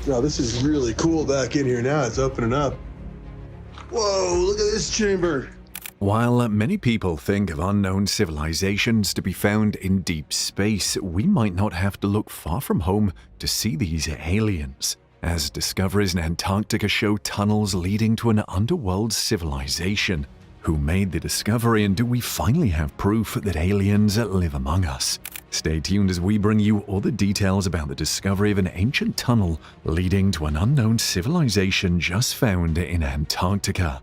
Now this is really cool back in here now. It's opening up. Whoa, look at this chamber. While many people think of unknown civilizations to be found in deep space, we might not have to look far from home to see these aliens, as discoveries in Antarctica show tunnels leading to an underworld civilization. Who made the discovery, and do we finally have proof that aliens live among us? Stay tuned as we bring you all the details about the discovery of an ancient tunnel leading to an unknown civilization just found in Antarctica.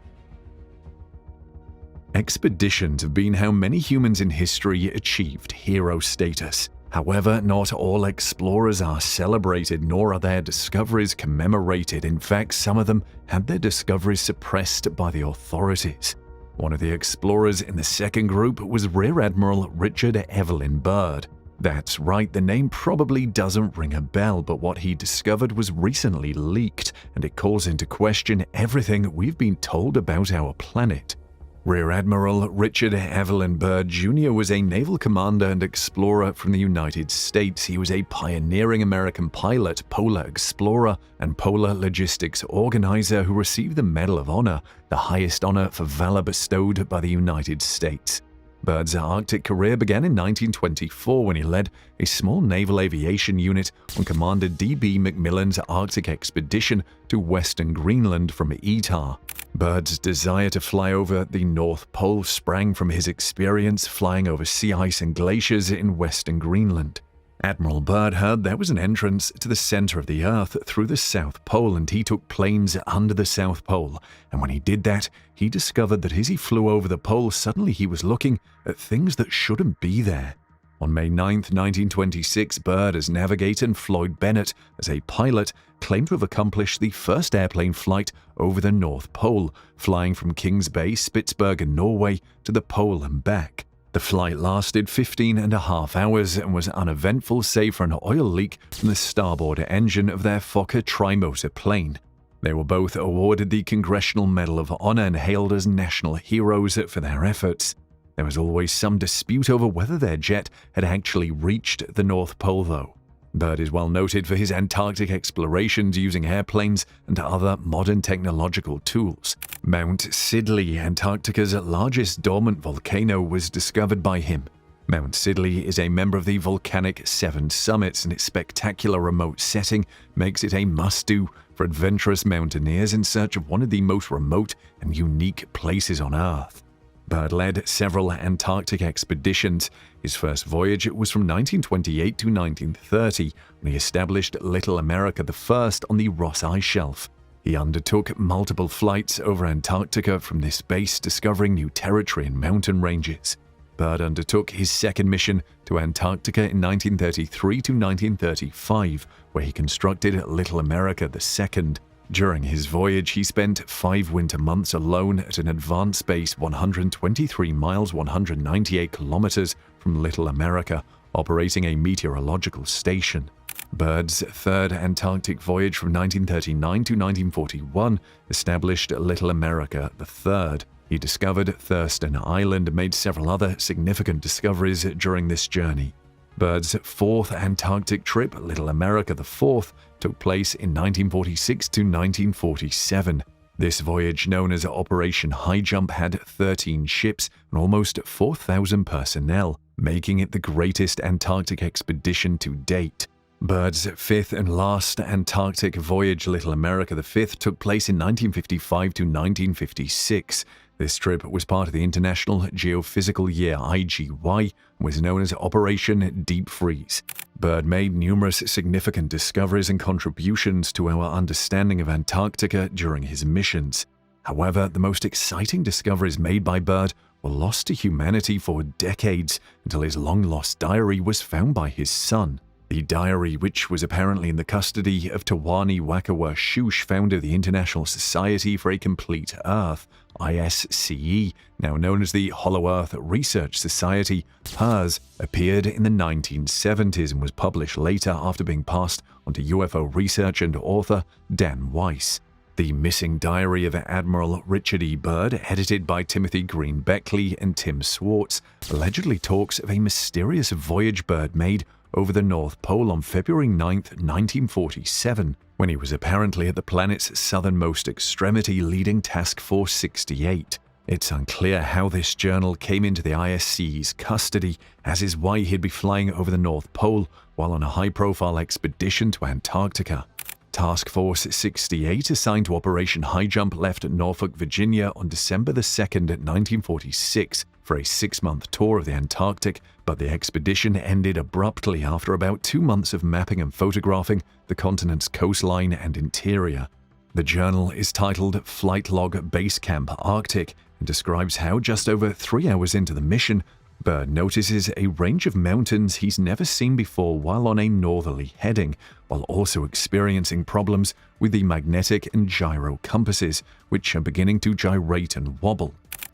Expeditions have been how many humans in history achieved hero status. However, not all explorers are celebrated, nor are their discoveries commemorated. In fact, some of them had their discoveries suppressed by the authorities. One of the explorers in the second group was Rear Admiral Richard Evelyn Byrd. That's right, the name probably doesn't ring a bell, but what he discovered was recently leaked, and it calls into question everything we've been told about our planet. Rear Admiral Richard Evelyn Byrd Jr. was a naval commander and explorer from the United States. He was a pioneering American pilot, polar explorer, and polar logistics organizer who received the Medal of Honor, the highest honor for valor bestowed by the United States. Byrd's Arctic career began in 1924 when he led a small naval aviation unit on Commander D.B. McMillan's Arctic expedition to western Greenland from Etah. Byrd's desire to fly over the North Pole sprang from his experience flying over sea ice and glaciers in western Greenland. Admiral Byrd heard there was an entrance to the center of the Earth through the South Pole, and he took planes under the South Pole. And when he did that, he discovered that as he flew over the pole, suddenly he was looking at things that shouldn't be there. On May 9, 1926, Byrd as navigator and Floyd Bennett as a pilot claimed to have accomplished the first airplane flight over the North Pole, flying from Kings Bay, Spitsbergen, Norway, to the pole and back. The flight lasted 15.5 hours and was uneventful save for an oil leak from the starboard engine of their Fokker trimotor plane. They were both awarded the Congressional Medal of Honor and hailed as national heroes for their efforts. There was always some dispute over whether their jet had actually reached the North Pole, though. Byrd is well noted for his Antarctic explorations using airplanes and other modern technological tools. Mount Sidley, Antarctica's largest dormant volcano, was discovered by him. Mount Sidley is a member of the volcanic Seven Summits, and its spectacular remote setting makes it a must-do for adventurous mountaineers in search of one of the most remote and unique places on Earth. Byrd led several Antarctic expeditions. His first voyage was from 1928 to 1930, when he established Little America I on the Ross Ice Shelf. He undertook multiple flights over Antarctica from this base, discovering new territory and mountain ranges. Byrd undertook his second mission to Antarctica in 1933 to 1935, where he constructed Little America II. During his voyage, he spent 5 winter months alone at an advanced base 123 miles 198 kilometers from Little America, operating a meteorological station. Byrd's third Antarctic voyage from 1939 to 1941 established Little America III. He discovered Thurston Island and made several other significant discoveries during this journey. Byrd's fourth Antarctic trip, Little America IV, took place in 1946 to 1947. This voyage, known as Operation High Jump, had 13 ships and almost 4,000 personnel, making it the greatest Antarctic expedition to date. Byrd's fifth and last Antarctic voyage, Little America V, took place in 1955 to 1956. This trip was part of the International Geophysical Year (IGY) and was known as Operation Deep Freeze. Byrd made numerous significant discoveries and contributions to our understanding of Antarctica during his missions. However, the most exciting discoveries made by Byrd were lost to humanity for decades until his long-lost diary was found by his son. The diary, which was apparently in the custody of Tawani Wakawa Shush, founder of the International Society for a Complete Earth, ISCE, now known as the Hollow Earth Research Society, HERS, appeared in the 1970s and was published later after being passed on to UFO researcher and author Dan Weiss. The Missing Diary of Admiral Richard E. Byrd, edited by Timothy Green Beckley and Tim Swartz, allegedly talks of a mysterious voyage Byrd made over the North Pole on February 9, 1947. when he was apparently at the planet's southernmost extremity leading Task Force 68. It's unclear how this journal came into the ISC's custody, as is why he'd be flying over the North Pole while on a high-profile expedition to Antarctica. Task Force 68, assigned to Operation High Jump, left Norfolk, Virginia on December 2, 1946 for a 6-month tour of the Antarctic, but the expedition ended abruptly after about 2 months of mapping and photographing the continent's coastline and interior. The journal is titled Flight Log Base Camp Arctic and describes how just over 3 hours into the mission, Byrd notices a range of mountains he's never seen before while on a northerly heading, while also experiencing problems with the magnetic and gyro compasses, which are beginning to gyrate and wobble.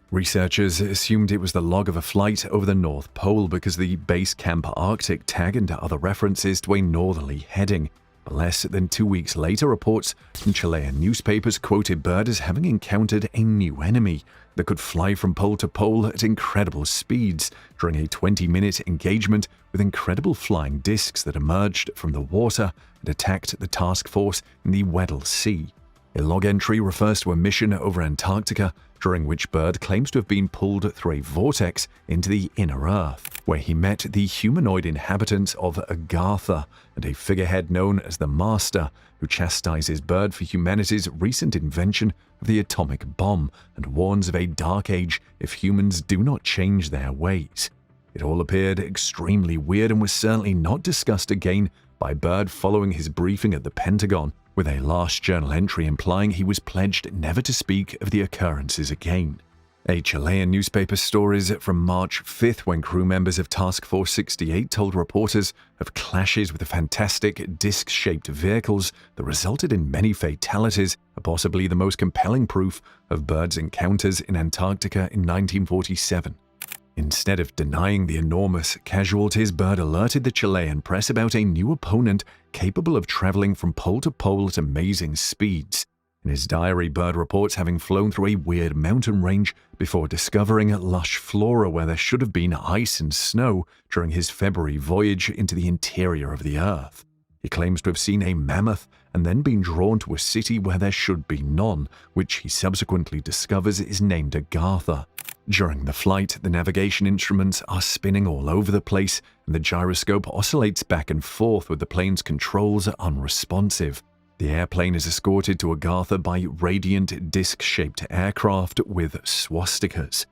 Researchers assumed it was the log of a flight over the North Pole because the Base Camp Arctic tag and other references to a northerly heading. Less than 2 weeks later, reports from Chilean newspapers quoted Byrd as having encountered a new enemy that could fly from pole to pole at incredible speeds during a 20-minute engagement with incredible flying discs that emerged from the water and attacked the task force in the Weddell Sea. A log entry refers to a mission over Antarctica during which Byrd claims to have been pulled through a vortex into the inner Earth, where he met the humanoid inhabitants of Agartha and a figurehead known as the Master, who chastises Byrd for humanity's recent invention of the atomic bomb and warns of a dark age if humans do not change their ways. It all appeared extremely weird and was certainly not discussed again by Byrd following his briefing at the Pentagon, with a last journal entry implying he was pledged never to speak of the occurrences again. A Chilean newspaper stories from March 5th, when crew members of Task Force 68 told reporters of clashes with the fantastic disc-shaped vehicles that resulted in many fatalities, are possibly the most compelling proof of Byrd's encounters in Antarctica in 1947. Instead of denying the enormous casualties, Byrd alerted the Chilean press about a new opponent capable of traveling from pole to pole at amazing speeds. In his diary, Byrd reports having flown through a weird mountain range before discovering lush flora where there should have been ice and snow during his February voyage into the interior of the Earth. He claims to have seen a mammoth and then been drawn to a city where there should be none, which he subsequently discovers is named Agartha. During the flight, the navigation instruments are spinning all over the place, and the gyroscope oscillates back and forth with the plane's controls unresponsive. The airplane is escorted to Agartha by radiant disc-shaped aircraft with swastikas.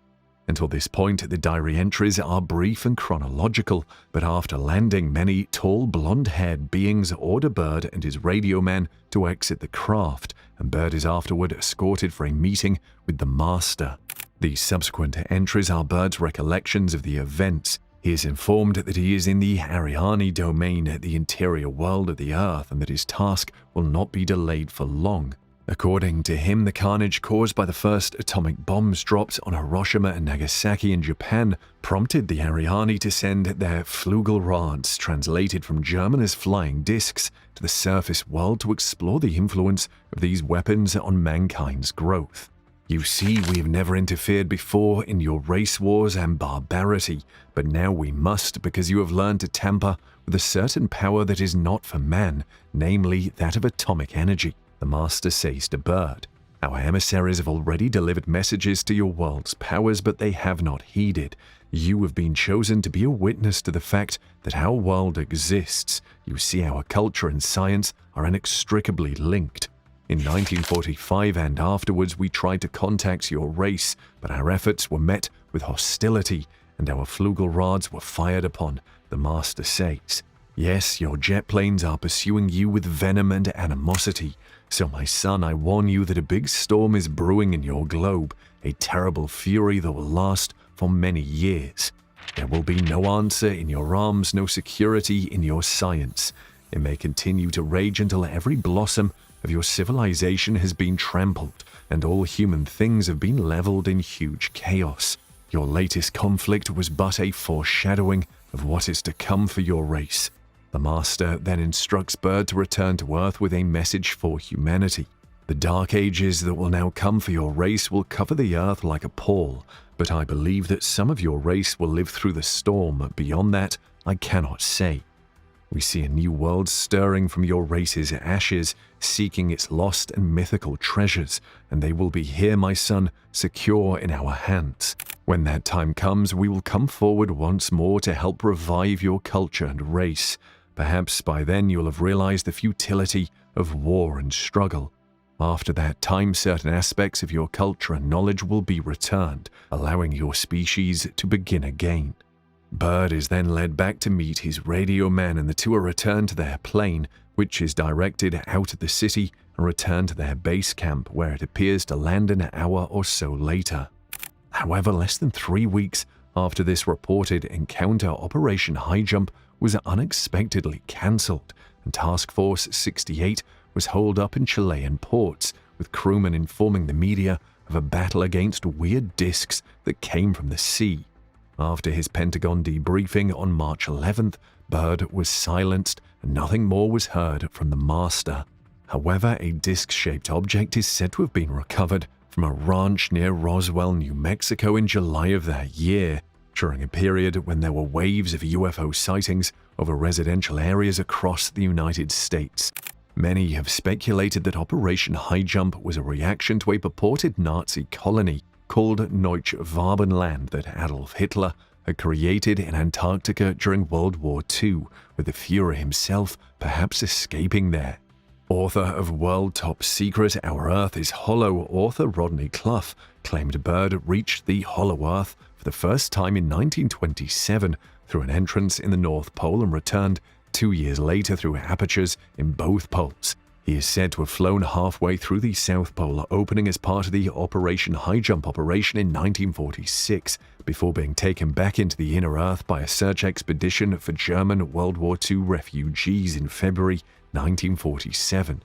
Until this point, the diary entries are brief and chronological, but after landing, many tall, blonde-haired beings order Byrd and his radio man to exit the craft, and Byrd is afterward escorted for a meeting with the Master. The subsequent entries are Byrd's recollections of the events. He is informed that he is in the Ariane domain, the interior world of the Earth, and that his task will not be delayed for long. According to him, the carnage caused by the first atomic bombs dropped on Hiroshima and Nagasaki in Japan prompted the Ariane to send their Flugelrods, translated from German as flying discs, to the surface world to explore the influence of these weapons on mankind's growth. You see, we have never interfered before in your race wars and barbarity, but now we must because you have learned to tamper with a certain power that is not for man, namely that of atomic energy. The Master says to Byrd, "Our emissaries have already delivered messages to your world's powers, but they have not heeded. You have been chosen to be a witness to the fact that our world exists. You see, our culture and science are inextricably linked. In 1945 and afterwards, we tried to contact your race, but our efforts were met with hostility, and our Flugelrods were fired upon," the Master says. "Yes, your jet planes are pursuing you with venom and animosity. So, my son, I warn you that a big storm is brewing in your globe, a terrible fury that will last for many years. There will be no answer in your arms, no security in your science. It may continue to rage until every blossom of your civilization has been trampled, and all human things have been leveled in huge chaos. Your latest conflict was but a foreshadowing of what is to come for your race." The Master then instructs Byrd to return to Earth with a message for humanity. "The dark ages that will now come for your race will cover the Earth like a pall, but I believe that some of your race will live through the storm. Beyond that, I cannot say." We see a new world stirring from your race's ashes, seeking its lost and mythical treasures, and they will be here, my son, secure in our hands. When that time comes, we will come forward once more to help revive your culture and race. Perhaps by then you'll have realized the futility of war and struggle. After that time, certain aspects of your culture and knowledge will be returned, allowing your species to begin again. Bird is then led back to meet his radio man, and the two are returned to their plane, which is directed out of the city and returned to their base camp, where it appears to land an hour or so later. However, less than 3 weeks after this reported encounter, Operation High Jump was unexpectedly cancelled, and Task Force 68 was holed up in Chilean ports, with crewmen informing the media of a battle against weird discs that came from the sea. After his Pentagon debriefing on March 11th, Bird was silenced and nothing more was heard from the master. However, a disc-shaped object is said to have been recovered from a ranch near Roswell, New Mexico in July of that year, during a period when there were waves of UFO sightings over residential areas across the United States. Many have speculated that Operation High Jump was a reaction to a purported Nazi colony called Neuschwabenland that Adolf Hitler had created in Antarctica during World War II, with the Führer himself perhaps escaping there. Author of World Top Secret, Our Earth is Hollow, author Rodney Clough claimed Bird reached the Hollow Earth for the first time in 1927 through an entrance in the North Pole and returned 2 years later through apertures in both poles. He is said to have flown halfway through the South Pole, opening as part of the Operation High Jump operation in 1946, before being taken back into the inner Earth by a search expedition for German World War II refugees in February 1947.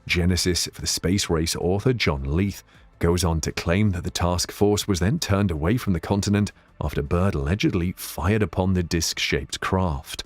Genesis for the space race author John Leith goes on to claim that the task force was then turned away from the continent after Bird allegedly fired upon the disc-shaped craft.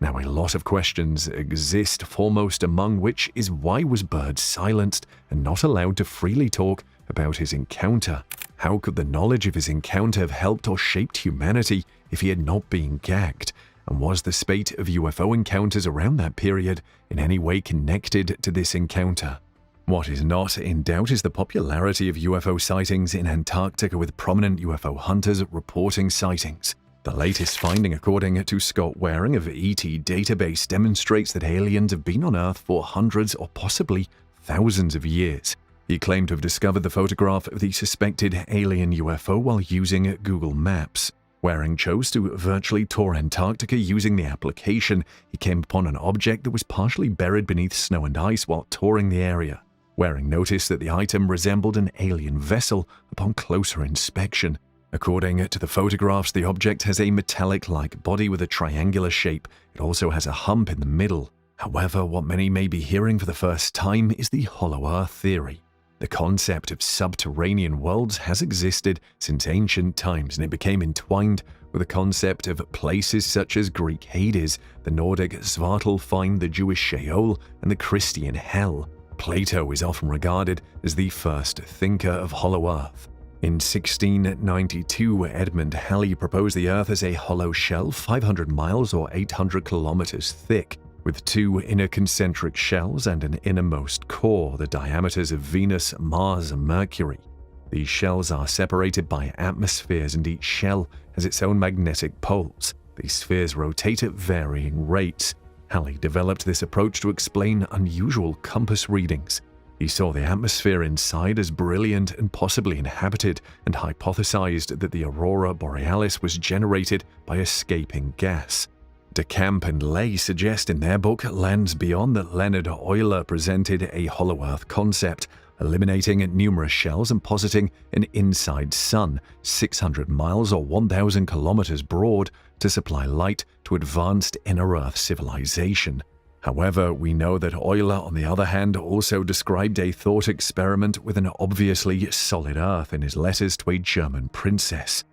Now, a lot of questions exist, foremost among which is why was Bird silenced and not allowed to freely talk about his encounter? How could the knowledge of his encounter have helped or shaped humanity if he had not been gagged? And was the spate of UFO encounters around that period in any way connected to this encounter? What is not in doubt is the popularity of UFO sightings in Antarctica, with prominent UFO hunters reporting sightings. The latest finding, according to Scott Waring of ET Database, demonstrates that aliens have been on Earth for hundreds or possibly thousands of years. He claimed to have discovered the photograph of the suspected alien UFO while using Google Maps. Waring chose to virtually tour Antarctica using the application. He came upon an object that was partially buried beneath snow and ice while touring the area. Waring noticed that the item resembled an alien vessel upon closer inspection. According to the photographs, the object has a metallic-like body with a triangular shape. It also has a hump in the middle. However, what many may be hearing for the first time is the Hollow Earth theory. The concept of subterranean worlds has existed since ancient times, and it became entwined with the concept of places such as Greek Hades, the Nordic Svartalfheim, the Jewish Sheol, and the Christian Hell. Plato is often regarded as the first thinker of Hollow Earth. In 1692, Edmund Halley proposed the Earth as a hollow shell 500 miles or 800 kilometers thick, with two inner concentric shells and an innermost core, the diameters of Venus, Mars, and Mercury. These shells are separated by atmospheres, and each shell has its own magnetic poles. These spheres rotate at varying rates. Halley developed this approach to explain unusual compass readings. He saw the atmosphere inside as brilliant and possibly inhabited, and hypothesized that the aurora borealis was generated by escaping gas. De Camp and Ley suggest in their book Lands Beyond that Leonard Euler presented a hollow Earth concept, eliminating numerous shells and positing an inside sun 600 miles or 1,000 kilometers broad to supply light to advanced inner Earth civilization. However, we know that Euler, on the other hand, also described a thought experiment with an obviously solid Earth in his letters to a German princess.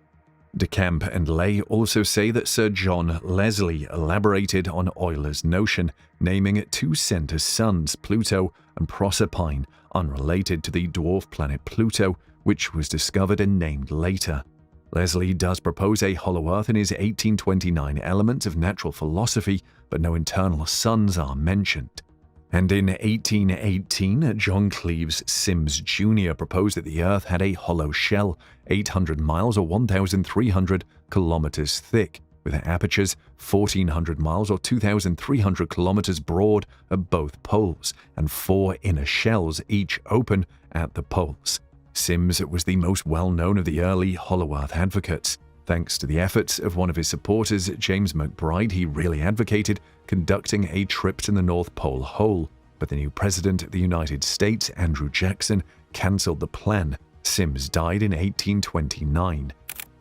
De Camp and Ley also say that Sir John Leslie elaborated on Euler's notion, naming two center suns, Pluto and Proserpine, unrelated to the dwarf planet Pluto, which was discovered and named later. Leslie does propose a hollow Earth in his 1829 Elements of Natural Philosophy, but no internal suns are mentioned. And in 1818, John Cleves Sims Jr. proposed that the Earth had a hollow shell, 800 miles or 1,300 kilometers thick, with apertures 1,400 miles or 2,300 kilometers broad at both poles, and 4 inner shells, each open at the poles. Sims was the most well-known of the early Hollow Earth advocates. Thanks to the efforts of one of his supporters, James McBride, he really advocated conducting a trip to the North Pole hole, but the new president of the United States, Andrew Jackson, cancelled the plan. Sims died in 1829.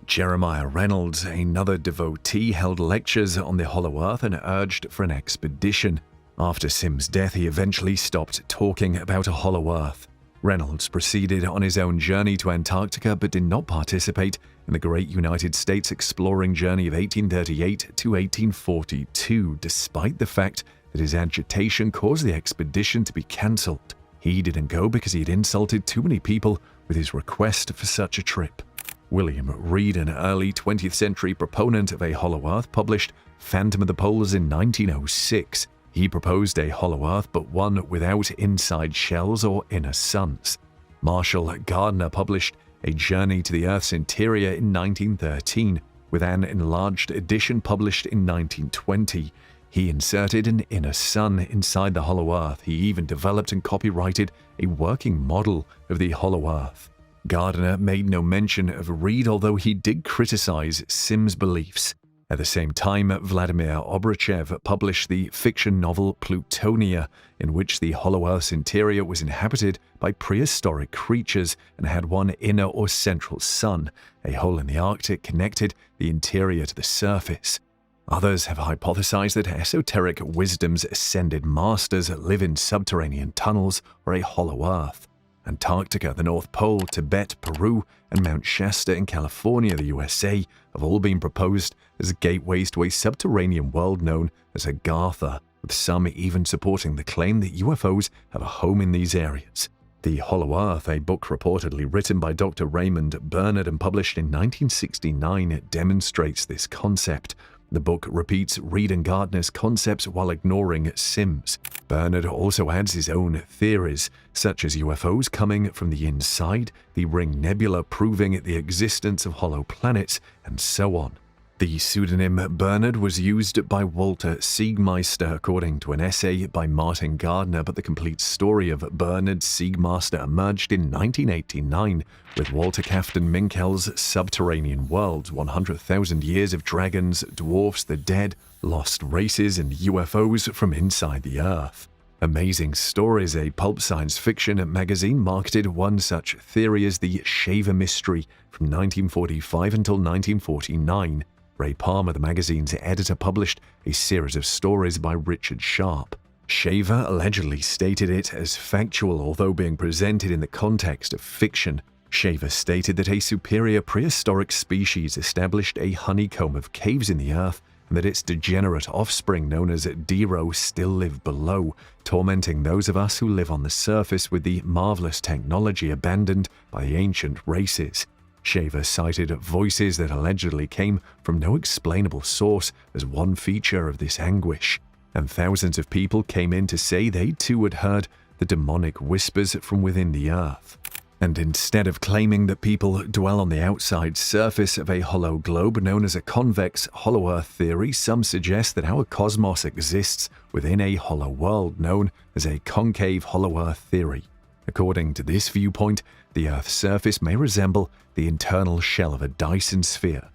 Jeremiah Reynolds, another devotee, held lectures on the Hollow Earth and urged for an expedition. After Sims' death, he eventually stopped talking about a Hollow Earth. Reynolds proceeded on his own journey to Antarctica but did not participate in the Great United States Exploring Journey of 1838 to 1842, despite the fact that his agitation caused the expedition to be cancelled. He didn't go because he had insulted too many people with his request for such a trip. William Reed, an early 20th century proponent of a Hollow Earth, published Phantom of the Poles in 1906. He proposed a Hollow Earth, but one without inside shells or inner suns. Marshall Gardner published A Journey to the Earth's Interior in 1913, with an enlarged edition published in 1920. He inserted an inner sun inside the Hollow Earth. He even developed and copyrighted a working model of the Hollow Earth. Gardner made no mention of Reed, although he did criticize Sims' beliefs. At the same time, Vladimir Obruchev published the fiction novel Plutonia, in which the Hollow Earth's interior was inhabited by prehistoric creatures and had one inner or central sun. A hole in the Arctic connected the interior to the surface. Others have hypothesized that esoteric wisdom's ascended masters live in subterranean tunnels or a hollow earth. Antarctica, the North Pole, Tibet, Peru, and Mount Shasta in California, the USA, have all been proposed as gateways to a subterranean world known as Agartha, with some even supporting the claim that UFOs have a home in these areas. The Hollow Earth, a book reportedly written by Dr. Raymond Bernard and published in 1969, demonstrates this concept. The book repeats Reed and Gardner's concepts while ignoring Sims. Bernard also adds his own theories, such as UFOs coming from the inside, the Ring Nebula proving the existence of hollow planets, and so on. The pseudonym Bernard was used by Walter Siegmeister, according to an essay by Martin Gardner, but the complete story of Bernard Siegmeister emerged in 1989 with Walter Kaftan Minkel's Subterranean Worlds, 100,000 Years of Dragons, Dwarfs, the Dead, Lost Races, and UFOs from Inside the Earth. Amazing Stories, a pulp science fiction magazine, marketed one such theory as the Shaver Mystery from 1945 until 1949. Ray Palmer, the magazine's editor, published a series of stories by Richard Sharp. Shaver allegedly stated it as factual, although being presented in the context of fiction. Shaver stated that a superior prehistoric species established a honeycomb of caves in the earth, and that its degenerate offspring, known as Dero, still live below, tormenting those of us who live on the surface with the marvelous technology abandoned by the ancient races. Shaver cited voices that allegedly came from no explainable source as one feature of this anguish, and thousands of people came in to say they too had heard the demonic whispers from within the earth. And instead of claiming that people dwell on the outside surface of a hollow globe known as a convex hollow earth theory, some suggest that our cosmos exists within a hollow world known as a concave hollow earth theory. According to this viewpoint, the Earth's surface may resemble the internal shell of a Dyson sphere.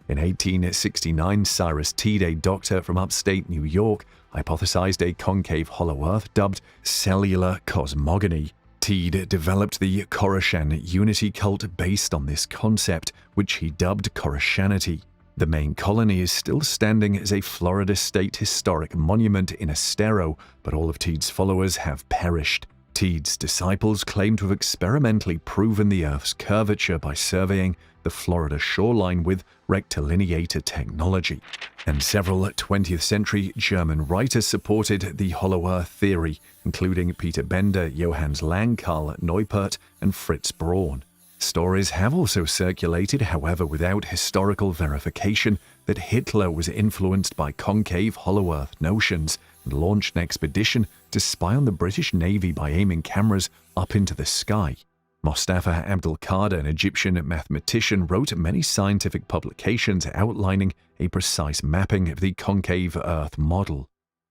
In 1869, Cyrus Teed, a doctor from upstate New York, hypothesized a concave hollow Earth dubbed cellular cosmogony. Teed developed the Futureunity cult based on this concept, which he dubbed Futureunity. The main colony is still standing as a Florida State Historic Monument in Estero, but all of Teed's followers have perished. Teed's disciples claim to have experimentally proven the Earth's curvature by surveying the Florida shoreline with rectilineator technology. And several 20th century German writers supported the Hollow Earth theory, including Peter Bender, Johannes Lang, Karl Neupert, and Fritz Braun. Stories have also circulated, however without historical verification, that Hitler was influenced by concave hollow earth notions and launched an expedition to spy on the British Navy by aiming cameras up into the sky. Mustafa Abdul-Qadir, an Egyptian mathematician, wrote many scientific publications outlining a precise mapping of the concave Earth model.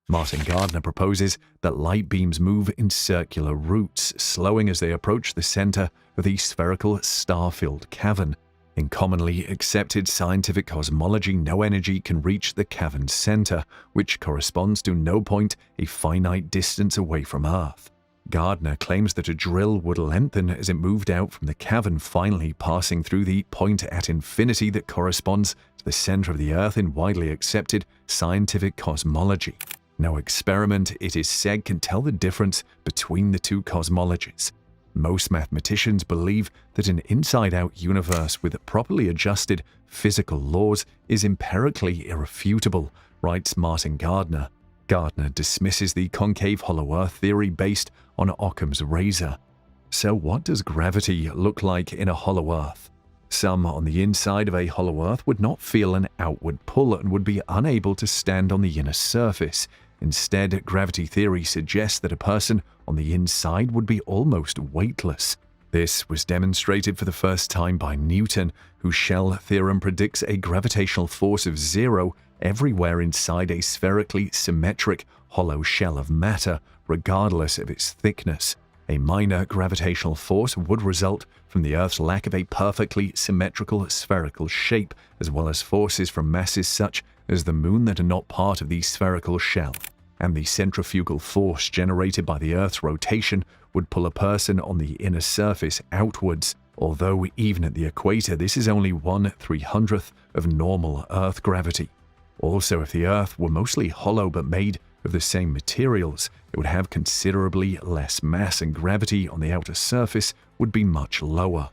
Martin Gardner proposes that light beams move in circular routes, slowing as they approach the center of the spherical star-filled cavern. In commonly accepted scientific cosmology, no energy can reach the cavern's center, which corresponds to no point a finite distance away from Earth. Gardner claims that a drill would lengthen as it moved out from the cavern, finally passing through the point at infinity that corresponds to the center of the Earth in widely accepted scientific cosmology. No experiment, it is said, can tell the difference between the two cosmologies. Most mathematicians believe that an inside-out universe with properly adjusted physical laws is empirically irrefutable, writes Martin Gardner. Gardner dismisses the concave hollow Earth theory based on Occam's razor. So what does gravity look like in a hollow Earth? Some on the inside of a hollow Earth would not feel an outward pull and would be unable to stand on the inner surface. Instead, gravity theory suggests that a person on the inside would be almost weightless. This was demonstrated for the first time by Newton, whose shell theorem predicts a gravitational force of 0 everywhere inside a spherically symmetric hollow shell of matter, regardless of its thickness. A minor gravitational force would result from the Earth's lack of a perfectly symmetrical spherical shape, as well as forces from masses such as the Moon that are not part of the spherical shell. And the centrifugal force generated by the Earth's rotation would pull a person on the inner surface outwards, although even at the equator this is only 1/300th of normal Earth gravity. Also, if the Earth were mostly hollow but made of the same materials, it would have considerably less mass and gravity on the outer surface would be much lower.